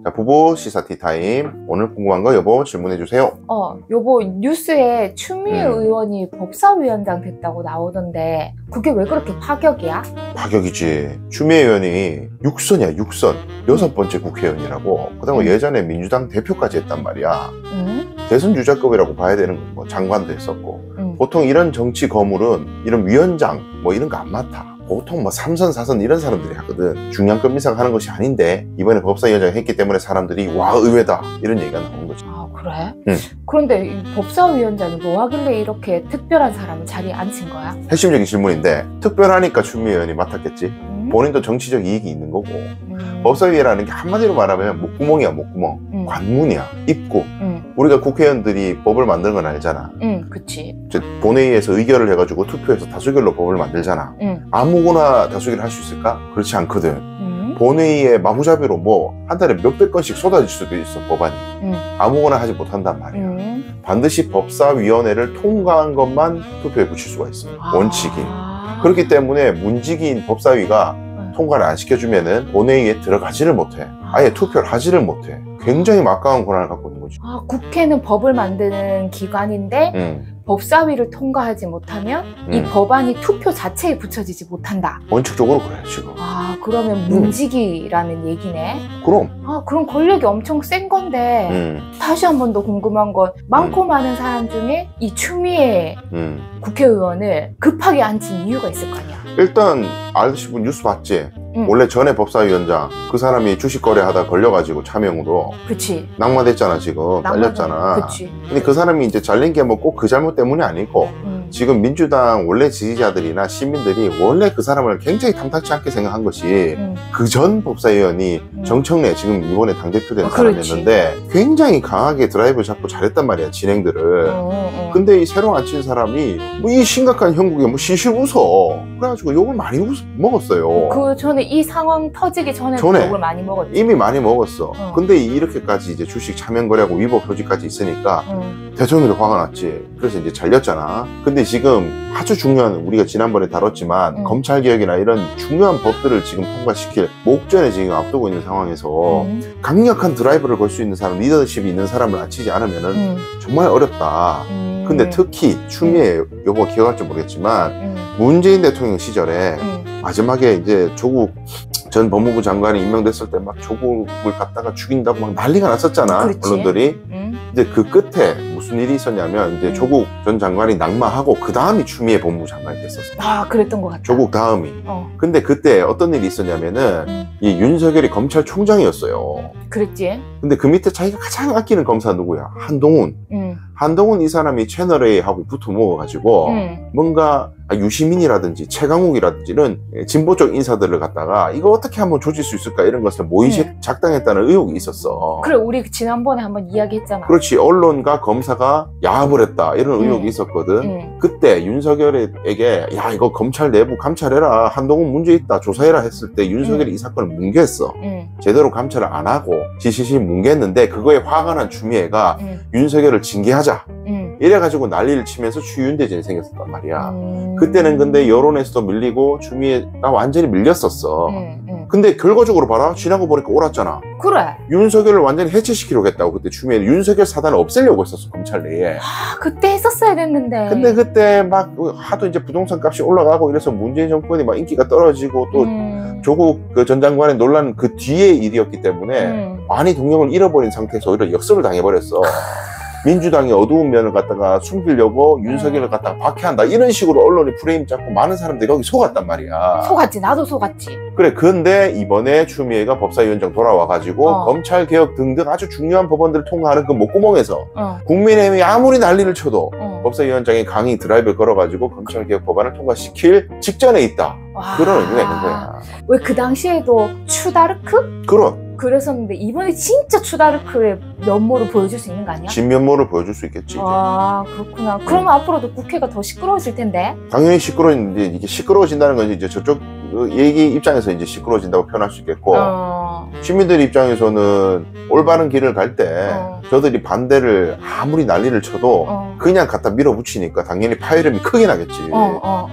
자, 부부 시사 티타임. 오늘 궁금한 거 여보 질문해주세요. 여보, 뉴스에 추미애 의원이 법사위원장 됐다고 나오던데 그게 왜 그렇게 파격이야? 파격이지. 추미애 의원이 육선이야, 육선. 6번째 국회의원이라고. 그다음에 예전에 민주당 대표까지 했단 말이야. 대선 주자급이라고 봐야 되는 거. 뭐 장관도 했었고. 보통 이런 정치 거물은 이런 위원장 뭐 이런 거 안 맡아. 보통 뭐 3선, 4선 이런 사람들이 하거든. 중량급 이상 하는 것이 아닌데 이번에 법사위원장 했기 때문에 사람들이 와 의외다 이런 얘기가 나오는 거지. 아 그래? 그런데 이 법사위원장이 뭐 하길래 이렇게 특별한 사람을 자리에 앉힌 거야? 핵심적인 질문인데 특별하니까 추미애 의원이 맡았겠지. 본인도 정치적 이익이 있는 거고. 법사위라는 게 한마디로 말하면 목구멍이야, 목구멍. 관문이야, 입구. 우리가 국회의원들이 법을 만드는 건 알잖아. 그치. 본회의에서 의결을 해가지고 투표해서 다수결로 법을 만들잖아. 아무거나 다수결을 할 수 있을까? 그렇지 않거든. 본회의에 마구잡이로 뭐 한 달에 몇백 건씩 쏟아질 수도 있어, 법안이. 아무거나 하지 못한단 말이야. 반드시 법사위원회를 통과한 것만 투표에 붙일 수가 있어. 원칙이. 그렇기 때문에 문직인 법사위가 통과를 안 시켜주면은 본회의에 들어가지를 못해. 아예 투표를 하지를 못해. 굉장히 막강한 권한을 갖고 있는 거지. 국회는 법을 만드는 기관인데 법사위를 통과하지 못하면 이 법안이 투표 자체에 붙여지지 못한다. 원칙적으로 그래 지금. 그러면 문직이라는 얘기네. 그럼. 그럼 권력이 엄청 센 건데 다시 한 번 더 궁금한 건 많고 많은 사람 중에 이 추미애 국회의원을 급하게 앉힌 이유가 있을 거 아니야. 일단 아저씨 분 뉴스 봤지? 원래 전에 법사위원장 그 사람이 주식 거래하다 걸려가지고 차명으로. 그치. 낙마됐잖아 지금. 잘렸잖아. 그치. 근데 그 사람이 이제 잘린 게 뭐 꼭 그 잘못 때문이 아니고 지금 민주당 원래 지지자들이나 시민들이 원래 그 사람을 굉장히 탐탁치 않게 생각한 것이 그 전 법사위원이 정청래 지금 이번에 당대표 된 사람이었는데 굉장히 강하게 드라이브를 잡고 잘했단 말이야 진행들을. 근데 이 새로 앉힌 사람이 뭐 이 심각한 형국에 뭐 실실 웃어. 그래가지고 욕을 많이 먹었어요. 그 전에 이 상황 터지기 전에 욕을 많이 먹었지. 이미 많이 먹었어. 근데 이렇게까지 이제 주식 차명 거래하고 위법 소지까지 있으니까 대통령이 화가 났지. 그래서 이제 잘렸잖아. 근데 지금 아주 중요한, 우리가 지난번에 다뤘지만 검찰개혁이나 이런 중요한 법들을 지금 통과시킬 목전에 지금 앞두고 있는 상황에서 강력한 드라이브를 걸 수 있는 사람, 리더십이 있는 사람을 앉히지 않으면은 정말 어렵다. 근데 특히 추미애 여보가 기억할지 모르겠지만 문재인 대통령 시절에 마지막에 이제 조국 전 법무부 장관이 임명됐을 때 막 조국을 갖다가 죽인다고 막 난리가 났었잖아. 그렇지. 언론들이. 이제 그 끝에 무슨 일이 있었냐면 이제 조국 전 장관이 낙마하고 그 다음이 추미애 법무부 장관이 됐었어. 그랬던 것 같아. 조국 다음이. 근데 그때 어떤 일이 있었냐면은 이 윤석열이 검찰총장이었어요. 그랬지. 근데 그 밑에 자기가 가장 아끼는 검사 누구야? 한동훈. 한동훈 이 사람이 채널A하고 붙어 먹어가지고 뭔가 유시민이라든지 최강욱이라든지 이런 진보 쪽 인사들을 갖다가 이거 어떻게 한번 조질 수 있을까 이런 것을 모의식 작당했다는 의혹이 있었어. 그래, 우리 지난번에 한번 이야기했잖아. 그렇지. 언론과 검사가 야합을 했다 이런 의혹이 있었거든. 그때 윤석열에게 야 이거 검찰 내부 감찰해라, 한동훈 문제 있다 조사해라 했을 때 윤석열이 이 사건을 뭉개했어. 제대로 감찰을 안 하고 지시시 뭉개했는데 그거에 화가 난 추미애가 윤석열을 징계하자 이래가지고 난리를 치면서 추윤대전이 생겼단 말이야. 그때는 근데 여론에서도 밀리고 추미애가 완전히 밀렸었어. 근데 결과적으로 봐라. 지나고 보니까 옳았잖아. 그래. 윤석열을 완전히 해체시키려고 했다고. 그때 추미애는 윤석열 사단을 없애려고 했었어, 검찰 내에. 그때 했었어야 됐는데. 근데 그때 막 하도 이제 부동산 값이 올라가고 이래서 문재인 정권이 막 인기가 떨어지고 또 조국 그 전 장관의 논란 그 뒤의 일이었기 때문에 많이 동력을 잃어버린 상태에서 오히려 역습을 당해버렸어. 민주당의 어두운 면을 갖다가 숨기려고 윤석열을 갖다가 박해한다 이런 식으로 언론이 프레임 잡고 많은 사람들이 거기 속았단 말이야. 속았지. 나도 속았지. 그래. 근데 이번에 추미애가 법사위원장 돌아와가지고 검찰개혁 등등 아주 중요한 법안들을 통과하는 그 목구멍에서 국민의힘이 아무리 난리를 쳐도 법사위원장이 강히 드라이브를 걸어가지고 검찰개혁 법안을 통과시킬 직전에 있다. 그런 의미가 있는 거야. 왜 그 당시에도 추다르크? 그랬었는데 이번에 진짜 추다르크의 면모를 보여줄 수 있는 거 아니야? 진면모를 보여줄 수 있겠지. 그렇구나. 그러면 앞으로도 국회가 더 시끄러워질 텐데? 당연히 시끄러워지는데 이게 시끄러워진다는 건 이제 저쪽 그 얘기 입장에서 이제 시끄러워진다고 표현할 수 있겠고, 시민들 입장에서는 올바른 길을 갈 때 저들이 반대를 아무리 난리를 쳐도 그냥 갖다 밀어붙이니까 당연히 파열음이 크게 나겠지.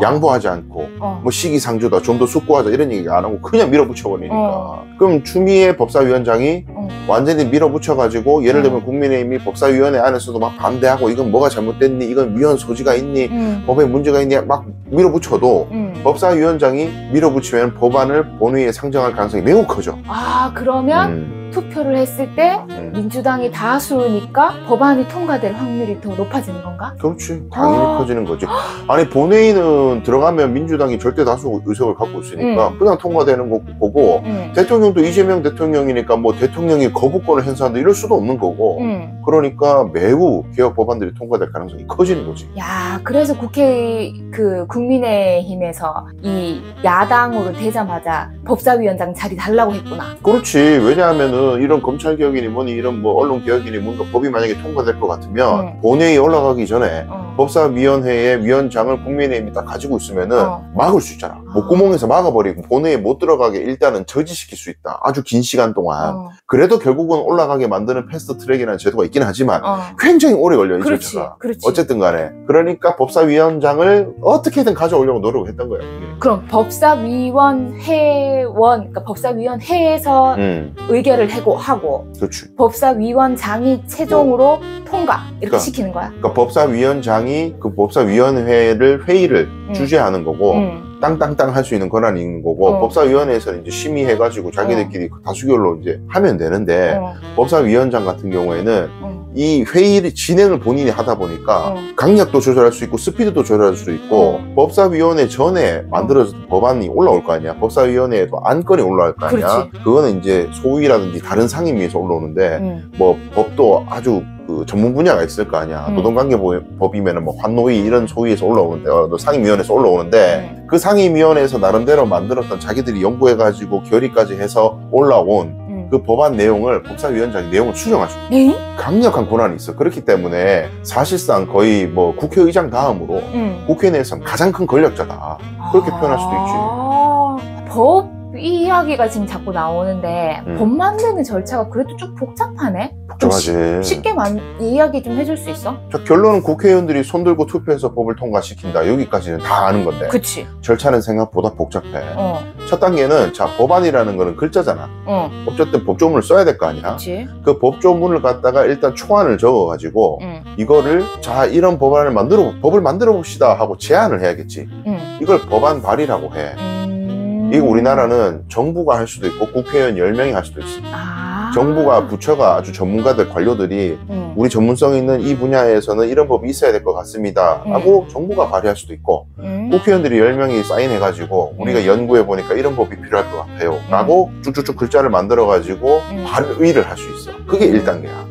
양보하지 않고 뭐 시기상조다, 좀 더 숙고하자 이런 얘기 안 하고 그냥 밀어붙여버리니까. 그럼 추미애 법사위원장이 완전히 밀어붙여가지고 예를 들면 국민의힘이 법사위원회 안에서도 막 반대하고 이건 뭐가 잘못됐니, 이건 위헌 소지가 있니, 법에 문제가 있니 막 밀어붙여도 법사위원장이 밀어붙이면 법안을 본회의에 상정할 가능성이 매우 커져. 아, 그러면 투표를 했을 때 민주당이 다수니까 법안이 통과될 확률이 더 높아지는 건가? 그렇지, 당연히 커지는 거지. 아니 본회의는 들어가면 민주당이 절대 다수 의석을 갖고 있으니까 그냥 통과되는 거고, 대통령도 이재명 대통령이니까 뭐 대통령이 거부권을 행사한다 이럴 수도 없는 거고, 그러니까 매우 개혁 법안들이 통과될 가능성이 커지는 거지. 야, 그래서 국회 그 국민의힘에서 이 야당으로 되자마자 법사위원장 자리 달라고 했구나. 그렇지. 왜냐하면은 이런 검찰개혁이니 뭐니 이런 뭐 언론개혁이니 뭔가 법이 만약에 통과될 것 같으면 본회의에 올라가기 전에 법사위원회의 위원장을 국민의힘이 딱 가지고 있으면은 막을 수 있잖아. 목구멍에서 막아버리고 본회의에 못 들어가게 일단은 저지시킬 수 있다. 아주 긴 시간 동안. 그래도 결국은 올라가게 만드는 패스트트랙이라는 제도가 있긴 하지만 굉장히 오래 걸려, 이 절차가. 어쨌든 간에. 그러니까 법사위원장을 어떻게든 가져오려고 노력을 했던 거야. 그럼 그러니까 법사위원회에서 의결을 하고 그렇지. 법사위원장이 최종으로 통과 이렇게 시키는 거야. 그러니까 법사위원장이 그 법사위원회를 회의를 주재하는 거고 땅땅땅 할 수 있는 권한이 있는 거고, 법사위원회에서는 이제 심의해가지고 자기들끼리 다수결로 이제 하면 되는데, 법사위원장 같은 경우에는 이 회의를 진행을 본인이 하다 보니까 강약도 조절할 수 있고 스피드도 조절할 수 있고, 법사위원회 전에 만들어진 법안이 올라올 거 아니야. 법사위원회에도 안건이 올라올 거 아니야. 그거는 이제 소위라든지 다른 상임위에서 올라오는데, 뭐 법도 아주 그 전문 분야가 있을 거 아니야. 노동관계법이면은 뭐 환노위 이런 소위에서 올라오는데, 상임위원회에서 올라오는데, 그 상임위원회에서 나름대로 만들었던 자기들이 연구해가지고 결의까지 해서 올라온 그 법안 내용을 법사위원장이 내용을 수정할 수 있어. 강력한 권한이 있어. 그렇기 때문에 사실상 거의 뭐 국회의장 다음으로 국회 내에서 가장 큰 권력자다. 그렇게 표현할 수도 있지. 법 이야기가 지금 자꾸 나오는데 법 만드는 절차가 그래도 좀 복잡하네? 복잡하지. 쉽게 이야기 좀 해줄 수 있어? 자, 결론은 국회의원들이 손들고 투표해서 법을 통과시킨다. 여기까지는 다 아는 건데. 그치. 절차는 생각보다 복잡해. 첫 단계는 자, 법안이라는 거는 글자잖아. 어쨌든 법조문을 써야 될 거 아니야. 그치. 그 법조문을 갖다가 일단 초안을 적어가지고 이거를 자, 이런 법을 만들어 봅시다 하고 제안을 해야겠지. 이걸 법안 발의라고 해. 이거 우리나라는 정부가 할 수도 있고 국회의원 10명이 할 수도 있어. 정부가 부처가 아주 전문가들 관료들이 우리 전문성 있는 이 분야에서는 이런 법이 있어야 될 것 같습니다 하고 정부가 발의할 수도 있고, 국회의원들이 10명이 사인해가지고 우리가 연구해 보니까 이런 법이 필요할 것 같아요 라고 쭉쭉쭉 글자를 만들어 가지고 발의를 할 수 있어. 그게 1단계야.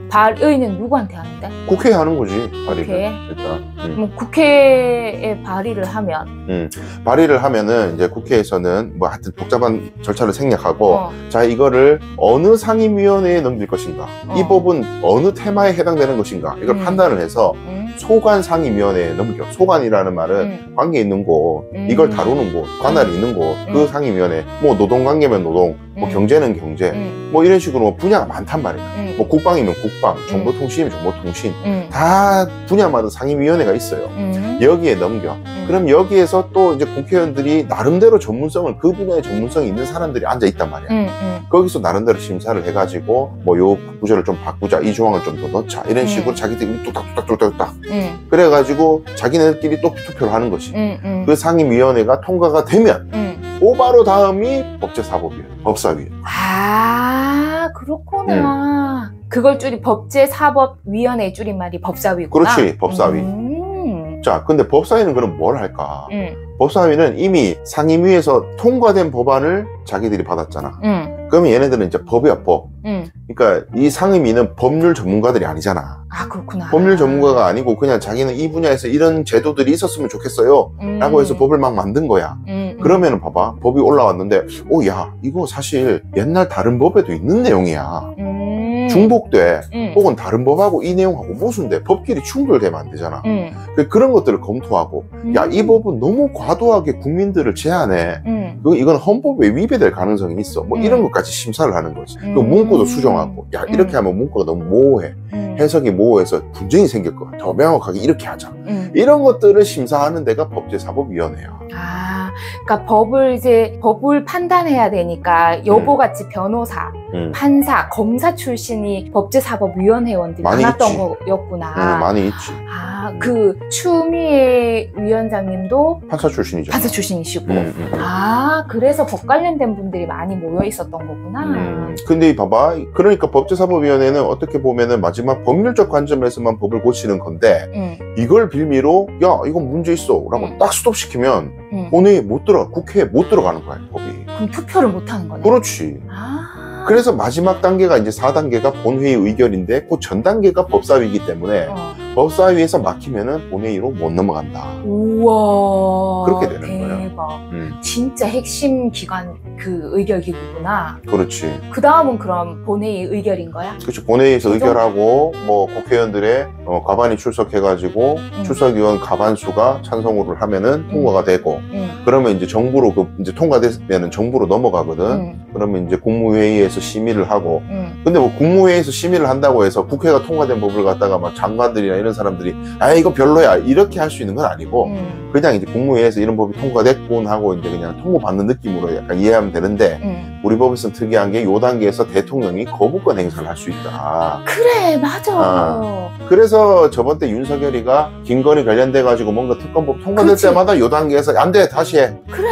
발의는 누구한테 하는데? 국회에 하는 거지, 발의를. 국회에? 일단. 뭐 국회에 발의를 하면? 발의를 하면은 이제 국회에서는 뭐 하여튼 복잡한 절차를 생략하고, 자, 이거를 어느 상임위원회에 넘길 것인가, 이 법은 어느 테마에 해당되는 것인가, 이걸 판단을 해서 소관 상임위원회에 넘겨. 소관이라는 말은 관계 있는 곳, 이걸 다루는 곳, 관할이 있는 곳, 그 상임위원회. 뭐 노동관계면 노동, 뭐 경제는 경제, 뭐 이런 식으로 분야가 많단 말이야. 뭐 국방이면 국방, 정보통신이면 정보통신, 다 분야마다 상임위원회가 있어요. 여기에 넘겨. 그럼 여기에서 또 이제 국회의원들이 나름대로 전문성을, 그 분야의 전문성이 있는 사람들이 앉아 있단 말이야. 거기서 나름대로 심사를 해가지고 뭐 요 구조를 좀 바꾸자, 이 조항을 좀 더 넣자, 이런 식으로 자기들이 뚝딱뚝딱 그래가지고 자기네들끼리 또 투표를 하는 것이. 그 상임위원회가 통과가 되면 바로 다음이 법제사법위원회, 법사위원회. 아, 그렇구나. 그걸 법제사법위원회의 줄임말이 법사위구나. 그렇지, 법사위. 자, 근데 법사위는 그럼 뭘 할까? 법사위는 이미 상임위에서 통과된 법안을 자기들이 받았잖아. 그러면 얘네들은 이제 법이야, 법. 그러니까 이 상임위는 법률 전문가들이 아니잖아. 아, 그렇구나. 법률 전문가가 아니고 그냥 자기는 이 분야에서 이런 제도들이 있었으면 좋겠어요 라고 해서 법을 막 만든 거야. 그러면은 봐봐, 법이 올라왔는데 야, 이거 사실 옛날 다른 법에도 있는 내용이야. 중복돼. 혹은 다른 법하고 이 내용하고 모순돼. 법끼리 충돌되면 안 되잖아. 그런 것들을 검토하고 야, 이 법은 너무 과도하게 국민들을 제한해. 이건 헌법에 위배될 가능성이 있어. 뭐 이런 것까지 심사를 하는 거지. 그 문구도 수정하고 야, 이렇게 하면 문구가 너무 모호해. 해석이 모호해서 분쟁이 생길 거야. 더 명확하게 이렇게 하자. 이런 것들을 심사하는 데가 법제사법위원회야. 아, 그러니까 법을 판단해야 되니까 여보같이 변호사, 판사, 검사 출신이 법제사법위원회원들이 많았던 거였구나. 많이 있지. 아, 그 추미애 위원장님도 판사 출신이죠. 판사 출신이시고. 아, 그래서 법 관련된 분들이 많이 모여 있었던 거구나. 근데 봐봐. 그러니까 법제사법위원회는 어떻게 보면은 마지막 법률적 관점에서만 법을 고치는 건데 이걸 빌미로 야, 이건 문제 있어 라고 딱 스톱시키면 본회의에 못 들어가, 국회에 못 들어가는 거야, 법이. 그럼 투표를 못 하는 거네. 그렇지. 그래서 마지막 단계가 이제 4단계가 본회의 의결인데 그 전 단계가 법사위이기 때문에 법사위에서 막히면은 본회의로 못 넘어간다. 우와. 그렇게 되는 거야. 대박. 진짜 핵심 기관 그 의결 기구구나. 그렇지. 그 다음은 그럼 본회의 의결인 거야? 그렇죠. 본회의에서 의결하고 뭐 국회의원들의 과반이 출석해가지고 출석위원 과반수가 찬성으로를 하면은 통과가 되고 그러면 이제 정부로 이제 통과되면은 정부로 넘어가거든. 그러면 이제 국무회의에서 심의를 하고 근데 뭐 국무회의에서 심의를 한다고 해서 국회가 통과된 법을 갖다가 막 장관들이나 이런 사람들이 아 이거 별로야 이렇게 할 수 있는 건 아니고 그냥 이제 국무회의에서 이런 법이 통과됐군 하고 이제 그냥 통보받는 느낌으로 약간 이해하면 되는데 우리 법에서는 특이한 게 요 단계에서 대통령이 거부권 행사를 할 수 있다. 그래, 맞아. 그래서 저번 때 윤석열이가 김건희 관련돼 가지고 뭔가 특검법 통과될 그렇지. 때마다 요 단계에서 안 돼 다시 해. 그래.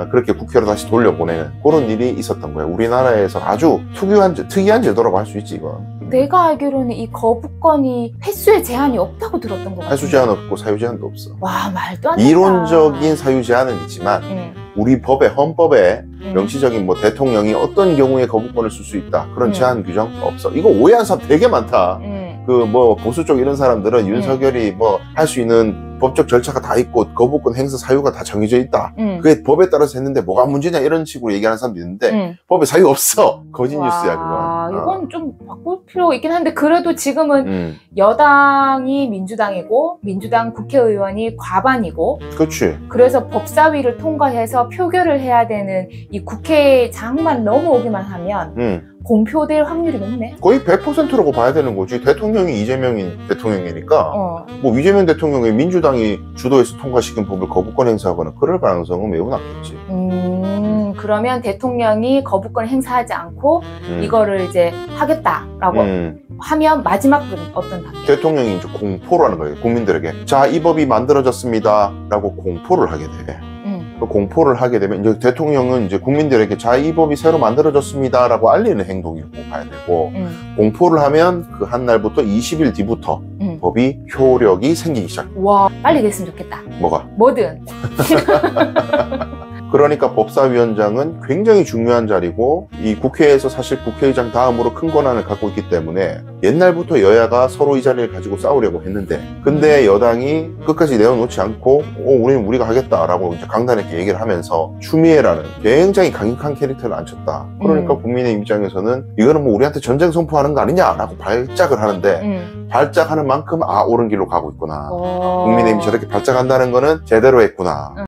그렇게 국회로 다시 돌려보내는 그런 일이 있었던 거예요. 우리나라에서 아주 특이한 제도라고 할 수 있지 이거. 내가 알기로는 이 거부권이 횟수에 제한이 없다고 들었던 것 같아. 횟수 제한 없고 사유 제한도 없어. 와, 말도 안 된다. 이론적인 사유 제한은 있지만 우리 법에 헌법에 명시적인 뭐 대통령이 어떤 경우에 거부권을 쓸 수 있다 그런 제한 규정 없어. 이거 오해한 사람 되게 많다. 그 뭐 보수 쪽 이런 사람들은 윤석열이 뭐 할 수 있는 법적 절차가 다 있고 거부권 행사 사유가 다 정해져 있다. 그게 법에 따라서 했는데 뭐가 문제냐 이런 식으로 얘기하는 사람도 있는데 법에 사유 없어. 거짓 뉴스야 그건. 이건 좀 바꿀 필요가 있긴 한데 그래도 지금은 여당이 민주당이고 민주당 국회의원이 과반이고 그렇지. 그래서 법사위를 통과해서 표결을 해야 되는 이 국회장만 넘어오기만 하면 공표될 확률이 높네. 거의 100%라고 봐야 되는 거지. 대통령이 이재명이 대통령이니까 뭐 이재명 대통령이 민주당이 주도해서 통과시킨 법을 거부권 행사하거나 그럴 가능성은 매우 낮겠지. 그러면 대통령이 거부권 행사하지 않고 이거를 이제 하겠다라고 하면 마지막은 어떤 단계? 대통령이 이제 공포를 하는 거예요. 국민들에게. 자, 이 법이 만들어졌습니다. 라고 공포를 하게 돼. 그 공포를 하게 되면 이제 대통령은 이제 국민들에게 자, 이 법이 새로 만들어졌습니다. 라고 알리는 행동이라고 봐야 되고 공포를 하면 그 한 날부터 20일 뒤부터 법이 효력이 생기기 시작해. 와, 빨리 됐으면 좋겠다. 뭐가? 뭐든. 그러니까 법사위원장은 굉장히 중요한 자리고 이 국회에서 사실 국회의장 다음으로 큰 권한을 갖고 있기 때문에 옛날부터 여야가 서로 이 자리를 가지고 싸우려고 했는데 근데 여당이 끝까지 내어놓지 않고 우리는 우리가 하겠다라고 이제 강단있게 얘기를 하면서 추미애라는 굉장히 강력한 캐릭터를 앉혔다. 그러니까 국민의 입장에서는 이거는 뭐 우리한테 전쟁 선포하는 거 아니냐라고 발작을 하는데 발작하는 만큼 옳은 길로 가고 있구나. 국민의힘이 저렇게 발작한다는 거는 제대로 했구나.